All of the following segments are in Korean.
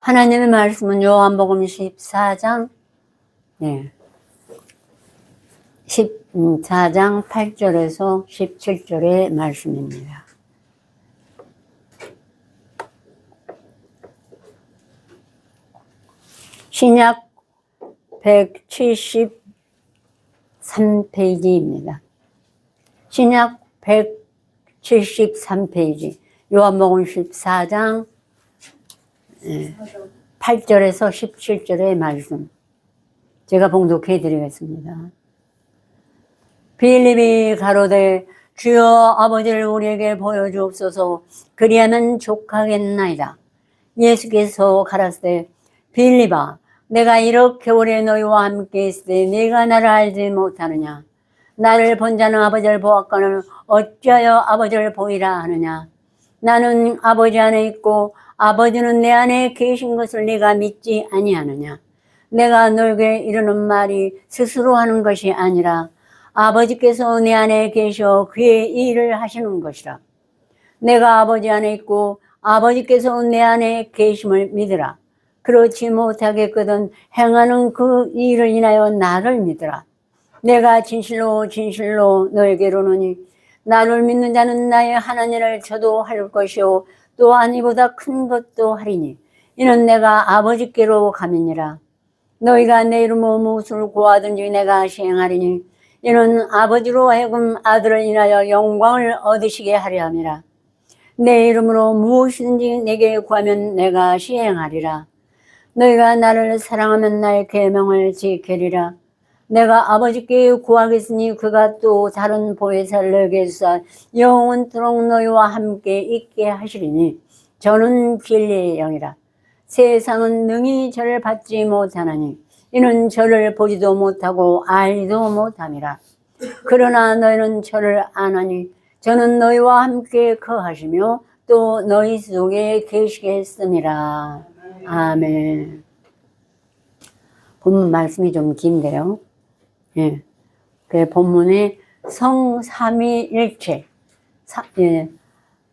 하나님의 말씀은 요한복음 14장 14장 8절에서 17절의 말씀입니다. 신약 173페이지입니다. 신약 173페이지 요한복음 14장 8절에서 17절의 말씀 제가 봉독해 드리겠습니다. 빌립이 가로되 주여 아버지를 우리에게 보여주옵소서 그리하면 족하겠나이다. 예수께서 가라사대 빌립아 내가 이렇게 오래 너희와 함께 있을 때 네가 나를 알지 못하느냐. 나를 본 자는 아버지를 보았거늘 어찌하여 아버지를 보이라 하느냐. 나는 아버지 안에 있고 아버지는 내 안에 계신 것을 네가 믿지 아니하느냐. 내가 너에게 이르는 말이 스스로 하는 것이 아니라 아버지께서 내 안에 계셔 그의 일을 하시는 것이라. 내가 아버지 안에 있고 아버지께서 내 안에 계심을 믿으라. 그렇지 못하겠거든 행하는 그 일을 인하여 나를 믿으라. 내가 진실로 진실로 너에게로노니 나를 믿는 자는 나의 하는 일을 저도 할 것이요 또한 이보다 큰 것도 하리니 이는 내가 아버지께로 가미니라. 너희가 내 이름으로 무엇을 구하든지 내가 시행하리니 이는 아버지로 하여금 아들을 인하여 영광을 얻으시게 하려 함이라. 내 이름으로 무엇이든지 내게 구하면 내가 시행하리라. 너희가 나를 사랑하면 나의 계명을 지키리라. 내가 아버지께 구하겠으니 그가 또 다른 보혜사를 너희에게 주사 영원토록 너희와 함께 있게 하시리니 저는 진리의 영이라. 세상은 능히 저를 받지 못하나니 이는 저를 보지도 못하고 알지도 못함이라. 그러나 너희는 저를 아나니 저는 너희와 함께 거하시며 또 너희 속에 계시겠습니다. 아멘. 본문 말씀이 좀 긴데요. 그 본문에 성삼위일체,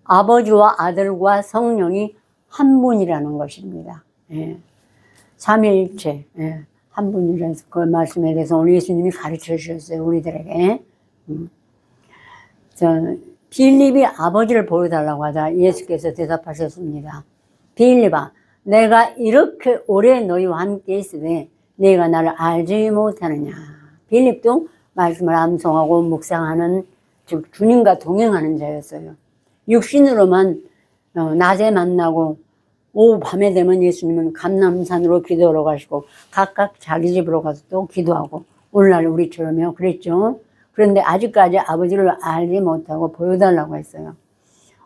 아버지와 아들과 성령이 한 분이라는 것입니다. 삼위일체, 한 분이라서 그 말씀에 대해서 오늘 예수님이 가르쳐 주셨어요, 우리들에게. 빌립이 아버지를 보여달라고 하자 예수께서 대답하셨습니다. 빌립아, 내가 이렇게 오래 너희와 함께 있으되 네가 나를 알지 못하느냐. 빌립도 말씀을 암송하고 묵상하는 즉 주님과 동행하는 자였어요. 육신으로만 낮에 만나고 오후 밤에 되면 예수님은 감람산으로 기도하러 가시고 각각 자기 집으로 가서 또 기도하고 오늘날 우리처럼요 그랬죠. 그런데 아직까지 아버지를 알지 못하고 보여달라고 했어요.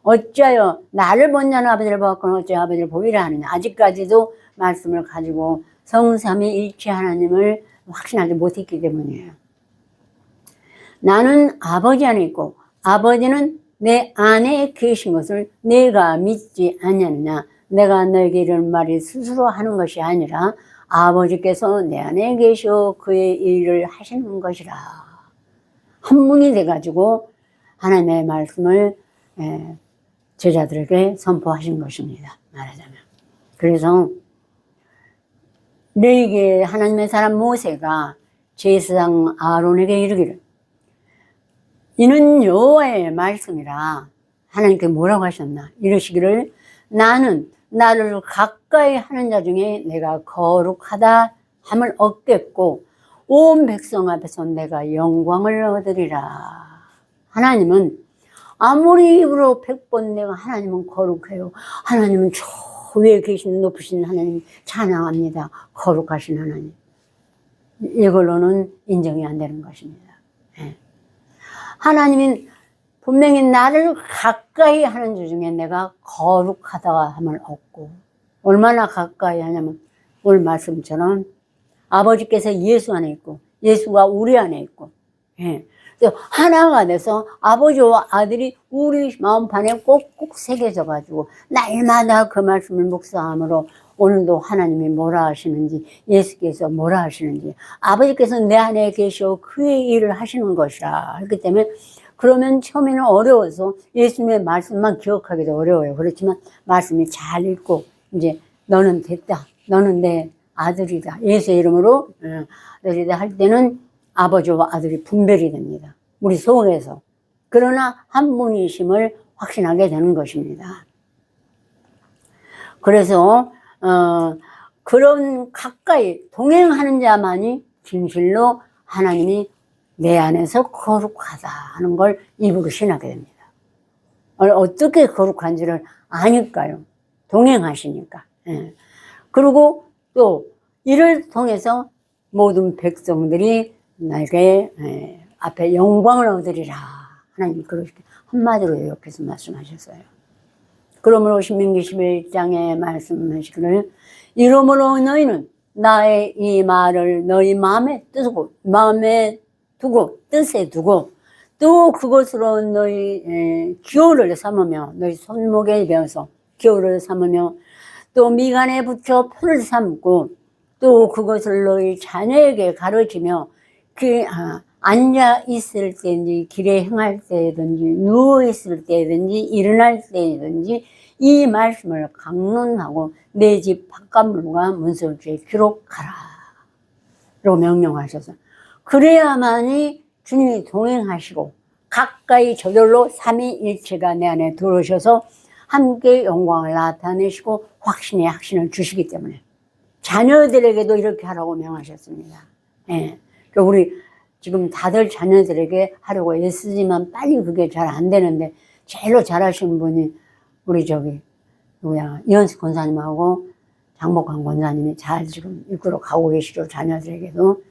어찌하여 나를 본 자는 아버지를 보았거나 어찌하여 아버지를 보이라 하느냐. 아직까지도 말씀을 가지고 성삼위일체 하나님을 확신하지 못했기 때문이에요. 나는 아버지 안에 있고 아버지는 내 안에 계신 것을 내가 믿지 않느냐. 내가 너에게 이런 말이 스스로 하는 것이 아니라 아버지께서 내 안에 계셔 그의 일을 하시는 것이라. 한 분이 돼가지고 하나님의 말씀을 제자들에게 선포하신 것입니다. 말하자면. 그래서 너에게 하나님의 사람 모세가 제사장 아론에게 이르기를 이는 여호와의 말씀이라. 하나님께 뭐라고 하셨나? 이러시기를 나는 나를 가까이 하는 자 중에 내가 거룩하다 함을 얻겠고 온 백성 앞에서 내가 영광을 얻으리라. 하나님은 아무리 입으로 100번 내가 하나님은 거룩해요. 하나님은 저 위에 계신 높으신 하나님 찬양합니다. 거룩하신 하나님. 이걸로는 인정이 안 되는 것입니다. 하나님은 분명히 나를 가까이 하는 자 중에 내가 거룩하다 함을 얻고 얼마나 가까이 하냐면 오늘 말씀처럼 아버지께서 예수 안에 있고 예수가 우리 안에 있고 그래서 하나가 돼서 아버지와 아들이 우리 마음판에 꼭꼭 새겨져 가지고 날마다 그 말씀을 묵상함으로 오늘도 하나님이 뭐라 하시는지 예수께서 뭐라 하시는지 아버지께서 내 안에 계셔 그의 일을 하시는 것이라. 그렇기 때문에 그러면 처음에는 어려워서 예수님의 말씀만 기억하기도 어려워요. 그렇지만 말씀이 잘 읽고 이제 너는 됐다. 너는 내 아들이다. 예수의 이름으로 아들이다 할 때는 아버지와 아들이 분별이 됩니다. 우리 속에서. 그러나 한 분이심을 확신하게 되는 것입니다. 그래서 그런 가까이 동행하는 자만이 진실로 하나님이 내 안에서 거룩하다 하는 걸 입으로 신하게 됩니다. 어떻게 거룩한지를 아니까요. 동행하시니까. 예. 그리고 또 이를 통해서 모든 백성들이 나에게 앞에 영광을 얻으리라. 하나님 그렇게 한마디로 요약해서 말씀하셨어요. 그러므로 신명기 11장에 말씀하시기를 이러므로 너희는 나의 이 말을 너희 마음에 두고 뜻에 두고 또 그것으로 너희 기호를 삼으며 너희 손목에 베어서 기호를 삼으며 또 미간에 붙여 표를 삼고 또 그것을 너희 자녀에게 가르치며 앉아 있을 때든지 길에 행할 때든지 누워 있을 때든지 일어날 때든지 이 말씀을 강론하고 내 집 바깥문과 문설주에 기록하라 라고 명령하셔서 그래야만이 주님이 동행하시고 가까이 저절로 삼위일체가 내 안에 들어오셔서 함께 영광을 나타내시고 확신의 확신을 주시기 때문에 자녀들에게도 이렇게 하라고 명하셨습니다. 예. 그러니까 우리 지금 다들 자녀들에게 하려고 애쓰지만 빨리 그게 잘 안 되는데 제일로 잘하시는 분이 우리 이현숙 권사님하고 장복환 권사님이 잘 지금 이끌어 가고 계시죠. 자녀들에게도.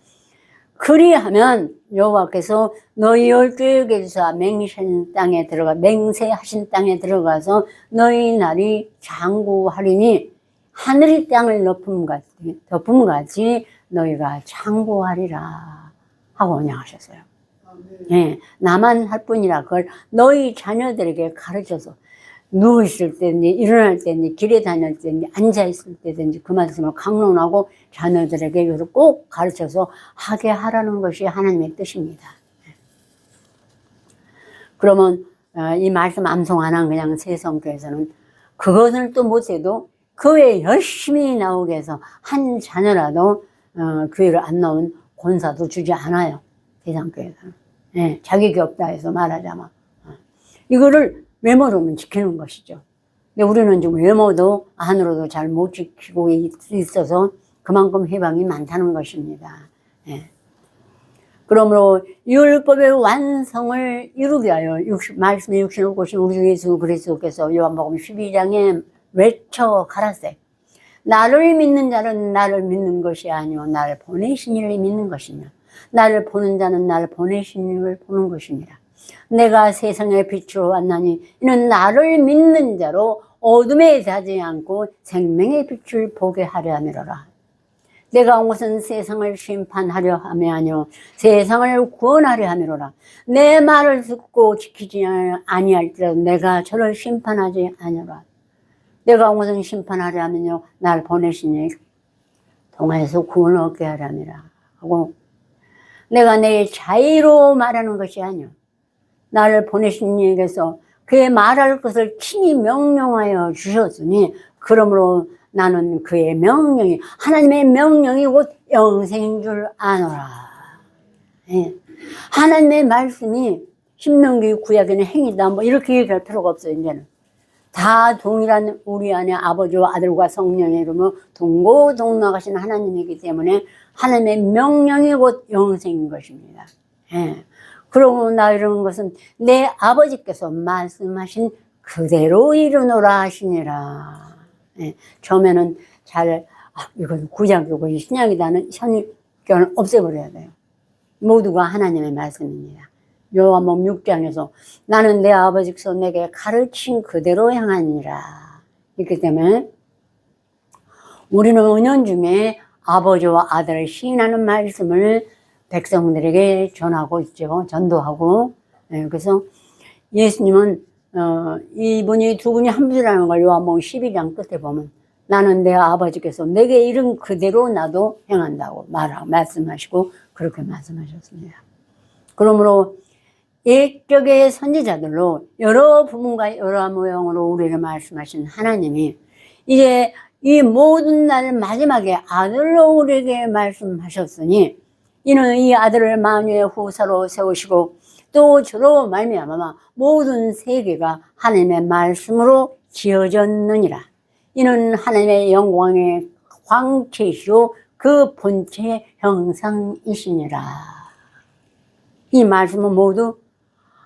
그리하면 여호와께서 너희 열조에게서 맹세하신 땅에 들어가서 너희 날이 장구하리니 하늘이 땅을 덮음 같이 너희가 장구하리라 하고 언약하셨어요. 네, 나만 할 뿐이라 그걸 너희 자녀들에게 가르쳐서 누워있을 때든지 일어날 때든지 길에 다닐 때든지 앉아있을 때든지 그 말씀을 강론하고 자녀들에게 이것을 꼭 가르쳐서 하게 하라는 것이 하나님의 뜻입니다. 그러면 이 말씀 암송 안 한 그냥 세성교에서는 그것을 또 못해도 교회에 열심히 나오게 해서 한 자녀라도 교회를 안 나온 권사도 주지 않아요. 세상교회에서는. 네, 자격이 없다 해서 말하자면. 이거를 외모로만 지키는 것이죠. 근데 우리는 지금 외모도 안으로도 잘 못 지키고 있어서 그만큼 해방이 많다는 것입니다. 예. 그러므로 율법의 완성을 이루게 하여 말씀의 육신을 고신 우리 예수 그리스도께서 요한복음 12장에 외쳐 가라세 나를 믿는 자는 나를 믿는 것이 아니오 나를 보내신 이를 믿는 것이며 나를 보는 자는 나를 보내신 이를 보는 것이니라. 내가 세상에 빛으로 왔나니 이는 나를 믿는 자로 어둠에 자지 않고 생명의 빛을 보게 하려 함이로라. 내가 온 것은 세상을 심판하려 함이 아니요 세상을 구원하려 함이로라. 내 말을 듣고 지키지 아니할지라도 내가 저를 심판하지 아니하라. 내가 온 것은 심판하려 함이요 나를 보내시니 동화에서 구원을 얻게 하려 함이라 하고 내가 내 자의로 말하는 것이 아니요 나를 보내신 이에게서 그의 말할 것을 친히 명령하여 주셨으니 그러므로 나는 그의 명령이 하나님의 명령이 곧 영생인 줄 아노라. 예. 하나님의 말씀이 신명기 구약에는 행위다 뭐 이렇게 얘기할 필요가 없어요. 이제는 다 동일한 우리 안에 아버지와 아들과 성령의 이름으로 동고동락하신 하나님이기 때문에 하나님의 명령이 곧 영생인 것입니다. 예. 그러고 나 이러는 것은 내 아버지께서 말씀하신 그대로 이루노라 하시니라. 예, 처음에는 이건 구약이고 신약이다는 선입견을 없애버려야 돼요. 모두가 하나님의 말씀입니다. 요한복음 6장에서 나는 내 아버지께서 내게 가르친 그대로 행하니라. 있기 때문에 우리는 은연중에 아버지와 아들을 시인하는 말씀을 백성들에게 전하고 있죠. 전도하고. 예, 그래서 예수님은 이분이 두 분이 한 분이라는 걸 요한복음 12장 끝에 보면 나는 내 아버지께서 내게 이른 그대로 나도 행한다고 말씀하시고 그렇게 말씀하셨습니다. 그러므로 옛적의 선지자들로 여러 부문과 여러 모형으로 우리에게 말씀하신 하나님이 이제 이 모든 날 마지막에 아들로 우리에게 말씀하셨으니 이는 이 아들을 만유의 후사로 세우시고 또 저로 말미암아 모든 세계가 하나님의 말씀으로 지어졌느니라. 이는 하나님의 영광의 광채시요 그 본체의 형상이시니라. 이 말씀은 모두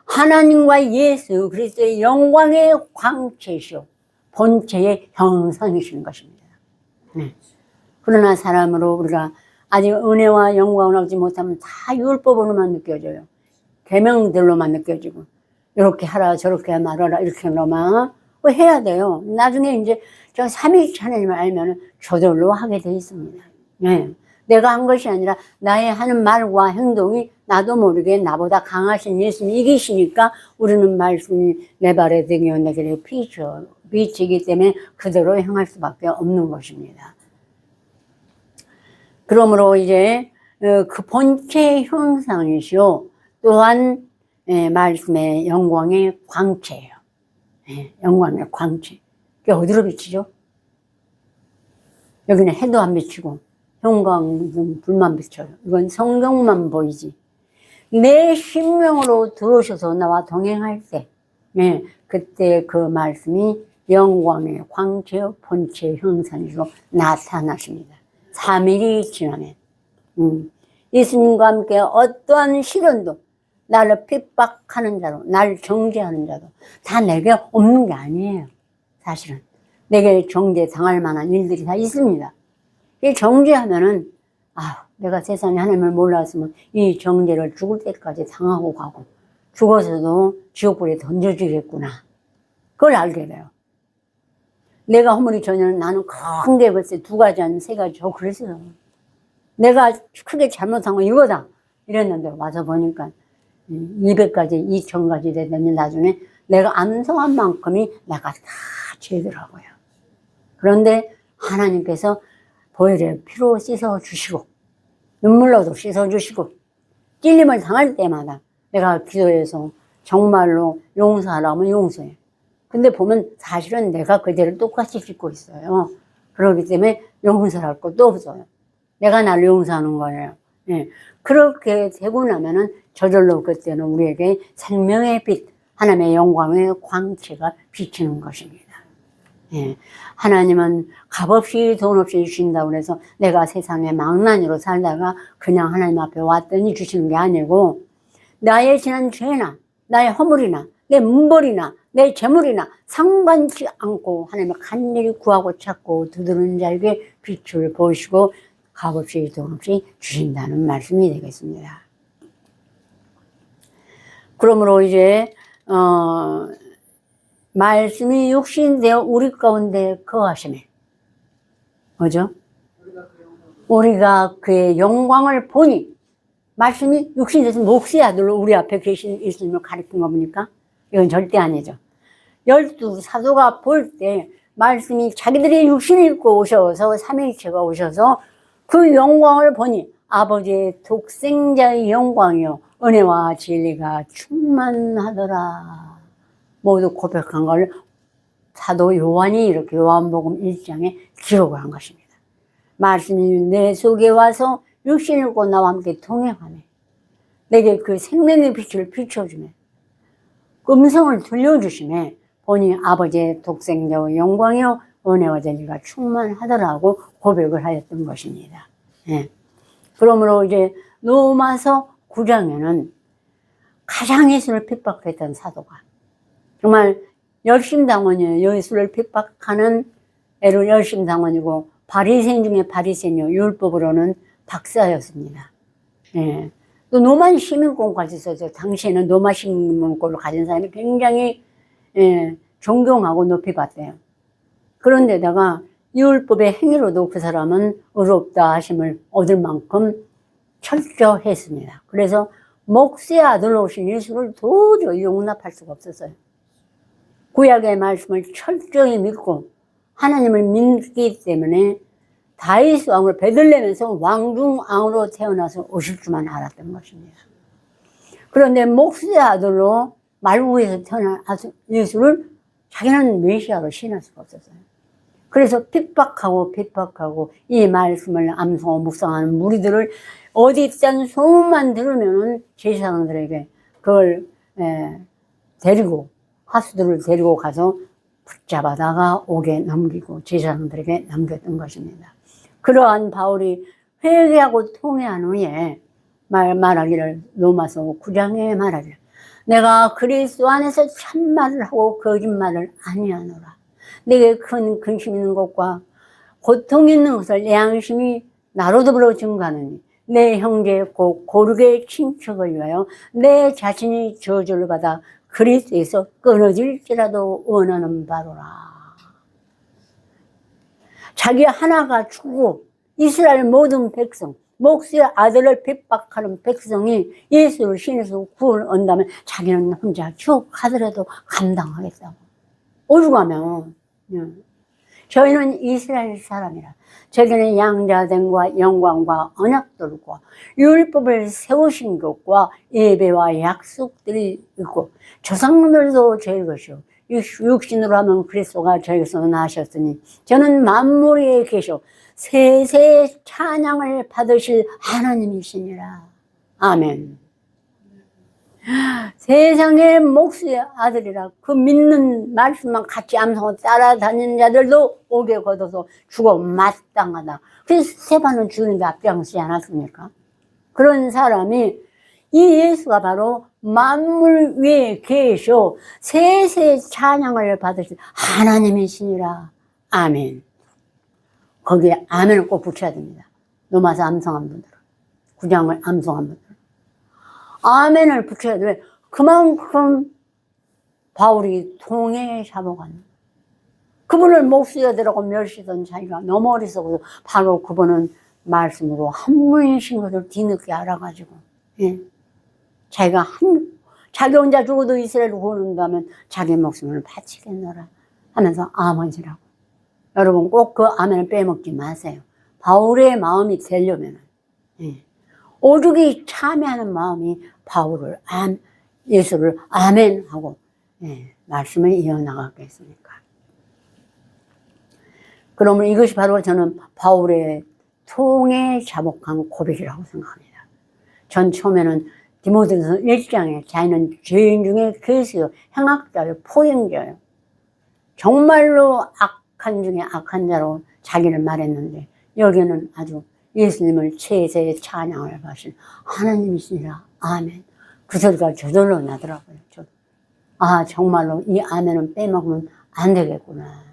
하나님과 예수 그리스도의 영광의 광채시요 본체의 형상이신 것입니다. 네. 그러나 사람으로 우리가 아직 은혜와 영광을 얻지 못하면 다 율법으로만 느껴져요. 계명들로만 느껴지고 이렇게 하라 저렇게 말하라 이렇게로만 해야 돼요. 나중에 이제 저 삼위일체 하나님을 알면 저절로 하게 돼 있습니다. 네. 내가 한 것이 아니라 나의 하는 말과 행동이 나도 모르게 나보다 강하신 예수님이 이기시니까 우리는 말씀이 내 발의 등이요 내 길의 빛이기 때문에 그대로 행할 수밖에 없는 것입니다. 그러므로 이제 그 본체의 형상이시요 또한 말씀의 영광의 광채예요. 영광의 광채. 이게 어디로 비치죠? 여기는 해도 안 비치고 형광등 불만 비쳐요. 이건 성경만 보이지. 내 심령으로 들어오셔서 나와 동행할 때 그때 그 말씀이 영광의 광채요 본체의 형상으로 나타나십니다. 3일이 지나면 예수님과 함께 어떠한 시련도 나를 핍박하는 자도 나를 정죄하는 자도 다 내게 없는 게 아니에요. 사실은 내게 정죄당할 만한 일들이 다 있습니다. 이 정죄하면은 내가 세상에 하나님을 몰랐으면 이 정죄를 죽을 때까지 당하고 가고 죽어서도 지옥불에 던져지겠구나. 그걸 알게 돼요. 내가 허물이 전에는 나는 큰 게 벌써 2가지 아니면 3가지 그랬어요. 내가 크게 잘못한 건 이거다 이랬는데 와서 보니까 200가지 2000가지 되더니 나중에 내가 암송한 만큼이 내가 다 죄더라고요. 그런데 하나님께서 보혈의 피로 씻어주시고 눈물로도 씻어주시고 찔림을 당할 때마다 내가 기도해서 정말로 용서하라면 용서해. 근데 보면 사실은 내가 그 죄를 똑같이 짓고 있어요. 그렇기 때문에 용서할 것도 없어요. 내가 나를 용서하는 거예요. 그렇게 되고 나면은 저절로 그때는 우리에게 생명의 빛, 하나님의 영광의 광채가 비치는 것입니다. 하나님은 값없이 돈 없이 주신다고 해서 내가 세상에 망나니로 살다가 그냥 하나님 앞에 왔더니 주시는 게 아니고 나의 지난 죄나 나의 허물이나 내 문벌이나 내 재물이나 상관치 않고 하나님을 간절히 구하고 찾고 두드리는 자에게 빛을 보시고 값없이 돈 없이 주신다는 말씀이 되겠습니다. 그러므로 이제 말씀이 육신되어 우리 가운데 거하시네. 뭐죠? 우리가 그의 영광을 보니 말씀이 육신돼서 목수의 아들로 우리 앞에 계신 예수님을 가리킨 겁니까? 이건 절대 아니죠. 12사도가 볼 때 말씀이 자기들이 육신을 입고 오셔서 삼위일체가 오셔서 그 영광을 보니 아버지의 독생자의 영광이요 은혜와 진리가 충만하더라. 모두 고백한 걸 사도 요한이 이렇게 요한복음 1장에 기록을 한 것입니다. 말씀이 내 속에 와서 육신을 입고 나와 함께 동행하네. 내게 그 생명의 빛을 비춰주네. 음성을 들려주시네. 보니 아버지의 독생자의 영광이요 은혜와 진리가 충만하더라고 고백을 하였던 것입니다. 그러므로 이제 로마서 9장에는 가장 예수를 핍박했던 사도가 정말 열심당원이에요. 예수를 핍박하는 애로 열심당원이고 바리새인 중에 바리새인이요 율법으로는 박사였습니다. 또 노만 시민권까지 있었어요. 당시에는 노마 시민권을 가진 사람이 굉장히 존경하고 높이 봤대요. 그런데다가 율법의 행위로도 그 사람은 의롭다 하심을 얻을 만큼 철저했습니다. 그래서 목수의 아들로 오신 예수를 도저히 용납할 수가 없었어요. 구약의 말씀을 철저히 믿고 하나님을 믿기 때문에 다윗 왕을 베들레헴에서 왕중왕으로 태어나서 오실 줄만 알았던 것입니다. 그런데 목수의 아들로 말구에서 태어난 예수를 자기는 메시아로 신할 수가 없었어요. 그래서 핍박하고 이 말씀을 암송하고 묵상하는 무리들을 어디 있다는 소문만 들으면은 제사장들에게 그걸 데리고 하수들을 데리고 가서 붙잡아다가 옥에 넘기고 제사장들에게 넘겼던 것입니다. 그러한 바울이 회개하고 통회한 후에 말하기를 로마서 9장에 말하기를 내가 그리스도 안에서 참말을 하고 거짓말을 아니하노라. 내게 큰 근심 있는 것과 고통 있는 것을 내 양심이 나로 더불어 증거하느니 내 형제 곧 고르게 친척을 위하여 내 자신이 저주를 받아 그리스도에서 끊어질지라도 원하는 바로라. 자기 하나가 죽고 이스라엘 모든 백성 목수의 아들을 핍박하는 백성이 예수를 신에서 구원을 얻는다면 자기는 혼자 쭉 하더라도 감당하겠다고. 오죽하면 저희는 이스라엘 사람이라 저희는 양자됨과 영광과 언약들과 율법을 세우신 것과 예배와 약속들이 있고 조상들도 저희 것이요 육신으로 하면 그리스도가 저희에서 나셨으니 저는 만물 위에 계셔 세세 찬양을 받으실 하나님이시니라. 아멘. 세상의 목수의 아들이라 그 믿는 말씀만 같이 암송하고 따라다니는 자들도 옥에 걷어서 죽어 마땅하다. 그래서 스테반은 죽는데 앞장서지 않았습니까? 그런 사람이 이 예수가 바로 만물 위에 계셔 세세 찬양을 받으실 하나님이시니라. 아멘. 거기에 아멘을 꼭 붙여야 됩니다. 로마서 암송한 분들은 9장을 암송한 분들은 아멘을 붙여야 돼. 그만큼 바울이 통에 잡아간 그분을 목수여들하고 멸시던 자기가 너무 어리석어서 바로 그분은 말씀으로 한무이신 것을 뒤늦게 알아가지고 자기가 자기 혼자 죽어도 이스라엘을 구원한다면 자기 목숨을 바치겠노라 하면서 아멘이라고. 여러분 꼭 그 아멘을 빼먹지 마세요. 바울의 마음이 되려면 오죽이 참여하는 마음이 바울을 예수를 아멘하고 말씀을 이어나가겠습니까? 그러면 이것이 바로 저는 바울의 통에 자복한 고백이라고 생각합니다. 전 처음에는 디모데전서 1장에 자기는 죄인 중에 괴수요 행악자요 포행자요 정말로 악한 중에 악한 자로 자기를 말했는데 여기는 아주 예수님을 최세의 찬양을 하신 하나님이시니라. 아멘. 그 소리가 저절로 나더라고요. 아 정말로 이 아멘은 빼먹으면 안 되겠구나.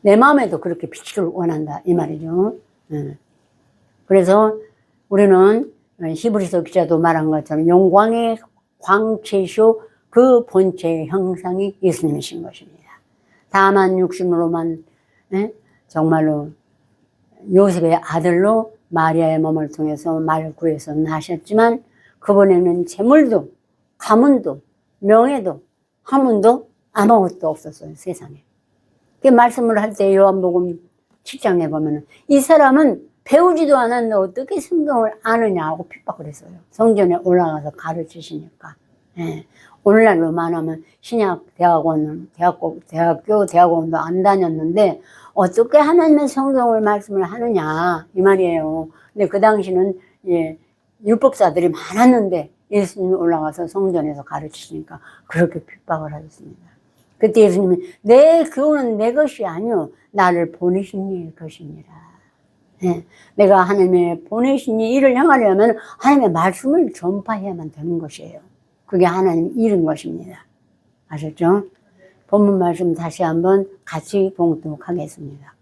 내 마음에도 그렇게 비치기를 원한다 이 말이죠. 그래서 우리는 히브리서 기자도 말한 것처럼 영광의 광채쇼 그 본체의 형상이 예수님이신 것입니다. 다만 육신으로만 정말로 요셉의 아들로 마리아의 몸을 통해서 말을 구해서 나셨지만 그분에는 재물도 가문도 명예도 학문도 아무것도 없었어요. 세상에. 그 말씀을 할 때 요한복음 7장에 보면 이 사람은 배우지도 않았는데 어떻게 성경을 아느냐 고 핍박을 했어요. 성전에 올라가서 가르치시니까. 오늘날로 말하면 신약 대학원은 대학원도 안 다녔는데 어떻게 하나님의 성경을 말씀을 하느냐 이 말이에요. 근데 그 당시는 율법사들이 많았는데 예수님이 올라가서 성전에서 가르치시니까 그렇게 핍박을 하셨습니다. 그때 예수님이 내 교훈은 내 것이 아니요 나를 보내신 이의 것이니라. 내가 하나님의 보내신 이 일을 행하려면 하나님의 말씀을 전파해야만 되는 것이에요. 그게 하나님 일인 것입니다. 아셨죠? 본문 말씀 다시 한번 같이 봉독하겠습니다.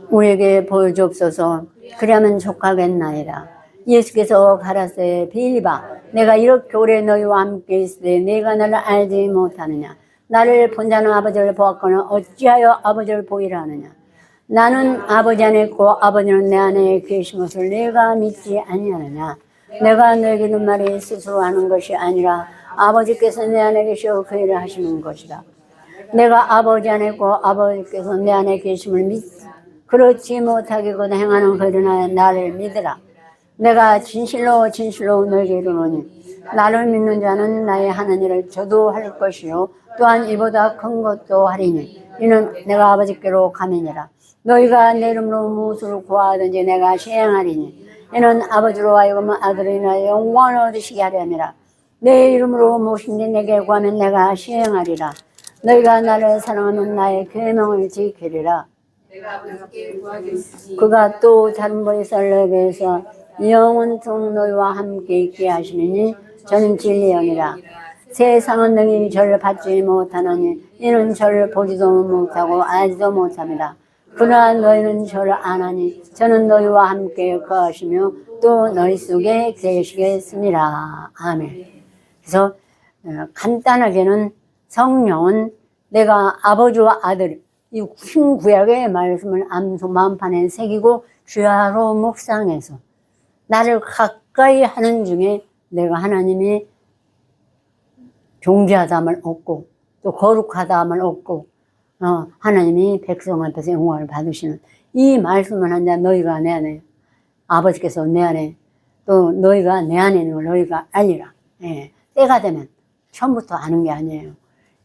우리에게 보여주옵소서. 그리하면 족하겠나이다. 예수께서 가라사대 빌립아 내가 이렇게 오래 너희와 함께 있으되 내가 나를 알지 못하느냐. 나를 본 자는 아버지를 보았거나 어찌하여 아버지를 보이라 하느냐. 나는 아버지 안에 있고 아버지는 내 안에 계신 것을 내가 믿지 아니하느냐. 내가 너에게 이른 말이 스스로 하는 것이 아니라 아버지께서 내 안에 계시어 그 일을 하시는 것이다. 내가 아버지 안에 있고 아버지께서 내 안에 계심을 그렇지 못하기보다 행하는 그 일은 나를 믿으라. 내가 진실로 진실로 너에게 이르노니 나를 믿는 자는 나의 하는 일을 저도 할 것이요 또한 이보다 큰 것도 하리니 이는 내가 아버지께로 가매니라. 너희가 내 이름으로 무엇을 구하든지 내가 시행하리니 이는 아버지로 하여금 아들이나 영광을 얻으시게 하려 함이라. 내 이름으로 무엇인지 내게 구하면 내가 시행하리라. 너희가 나를 사랑하면 나의 계명을 지키리라. 그가 또 다른 보혜사에게서 영원토록 너희와 함께 있게 하시느니 저는 진리의 영이라. 세상은 능히 저를 받지 못하느니 이는 저를 보지도 못하고 알지도 못합니다. 그러나 너희는 저를 아나니 저는 너희와 함께 거하시며 또 너희 속에 계시겠습니다. 아멘. 그래서 간단하게는 성령은 내가 아버지와 아들 이 신구약의 말씀을 마음판에 새기고 주야로 묵상해서 나를 가까이 하는 중에 내가 하나님이 존귀하다함을 얻고 또 거룩하다함을 얻고 하나님이 백성 앞에서 영광을 받으시는 이 말씀을 한자 너희가 내 안에 아버지께서 내 안에 또 너희가 내 안에 있는 걸 너희가 알리라. 예, 때가 되면 처음부터 아는 게 아니에요.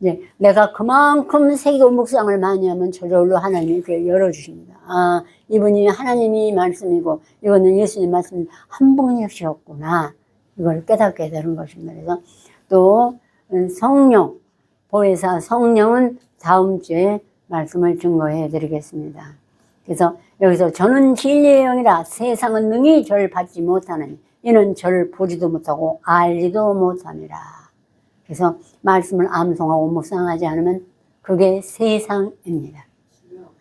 이제 내가 그만큼 새기고 묵상을 많이 하면 저절로 하나님이 이렇게 열어주십니다. 아, 이분이 하나님이 말씀이고 이거는 예수님 말씀 한 분이셨구나. 이걸 깨닫게 되는 것입니다. 그래서 또 성령, 보혜사 성령은 다음 주에 말씀을 증거해 드리겠습니다. 그래서 여기서 저는 진리의 영이라 세상은 능히 저를 받지 못하느니 이는 저를 보지도 못하고 알지도 못함이라. 그래서 말씀을 암송하고 묵상하지 않으면 그게 세상입니다.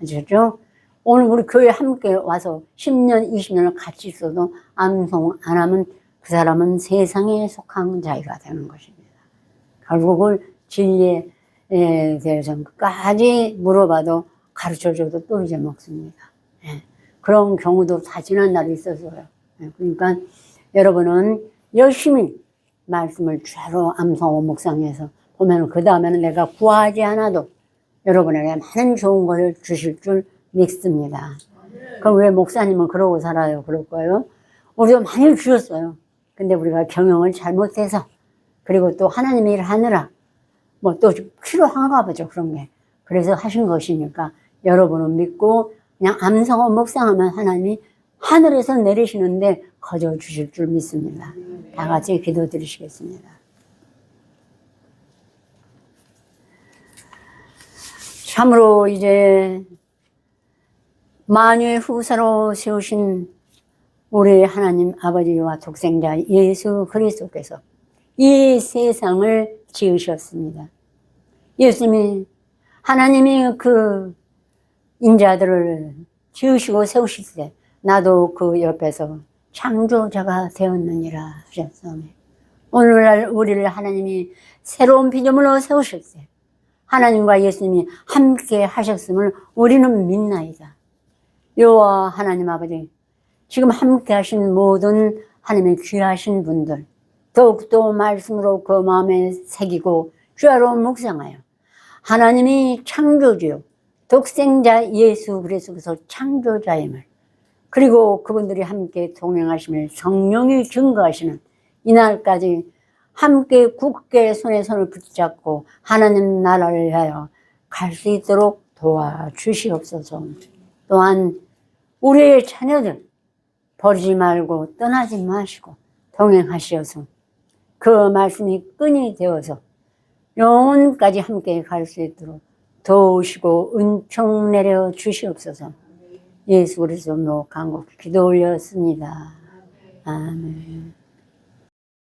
아시죠? 오늘 우리 교회 함께 와서 10년, 20년을 같이 있어도 암송 안 하면 그 사람은 세상에 속한 자가 되는 것입니다. 결국은 진리에 대해서 끝까지 물어봐도 가르쳐줘도 또 잊어먹습니다. 예. 그런 경우도 다 지난 날이 있어서요. 예. 그러니까 여러분은 열심히 말씀을 주로 암송하고 묵상해서 보면 그 다음에는 내가 구하지 않아도 여러분에게 많은 좋은 것을 주실 줄 믿습니다. 그럼 왜 목사님은 그러고 살아요? 그럴 거예요? 우리도 많이 주셨어요. 근데 우리가 경영을 잘못해서 그리고 또 하나님의 일을 하느라 뭐 또 필요한가 보죠. 그런 게. 그래서 하신 것이니까 여러분은 믿고 그냥 암송하고 묵상하면 하나님이 하늘에서 내리시는데 거저 주실 줄 믿습니다. 다 같이 기도 드리시겠습니다. 참으로 이제 만유의 후사로 세우신 우리 하나님 아버지와 독생자 예수 그리스도께서 이 세상을 지으셨습니다. 예수님이 하나님이 그 인자들을 지으시고 세우실 때 나도 그 옆에서 창조자가 되었느니라 하셨습니다. 오늘날 우리를 하나님이 새로운 피조물로 세우실 때 하나님과 예수님이 함께 하셨음을 우리는 믿나이다. 여호와 하나님 아버지, 지금 함께 하신 모든 하나님의 귀하신 분들 더욱더 말씀으로 그 마음에 새기고 주야로 묵상하여 하나님이 창조주요 독생자 예수 그리스도께서 창조자임을 그리고 그분들이 함께 동행하시며 성령이 증거하시는 이날까지 함께 굳게 손에 손을 붙잡고 하나님 나라를 위하여 갈 수 있도록 도와주시옵소서. 또한 우리의 자녀들 버리지 말고 떠나지 마시고 동행하시어서 그 말씀이 끈이 되어서 영혼까지 함께 갈 수 있도록 도우시고 은총 내려 주시옵소서. 예수 그리스도로 간곡히 기도 올렸습니다. 아멘.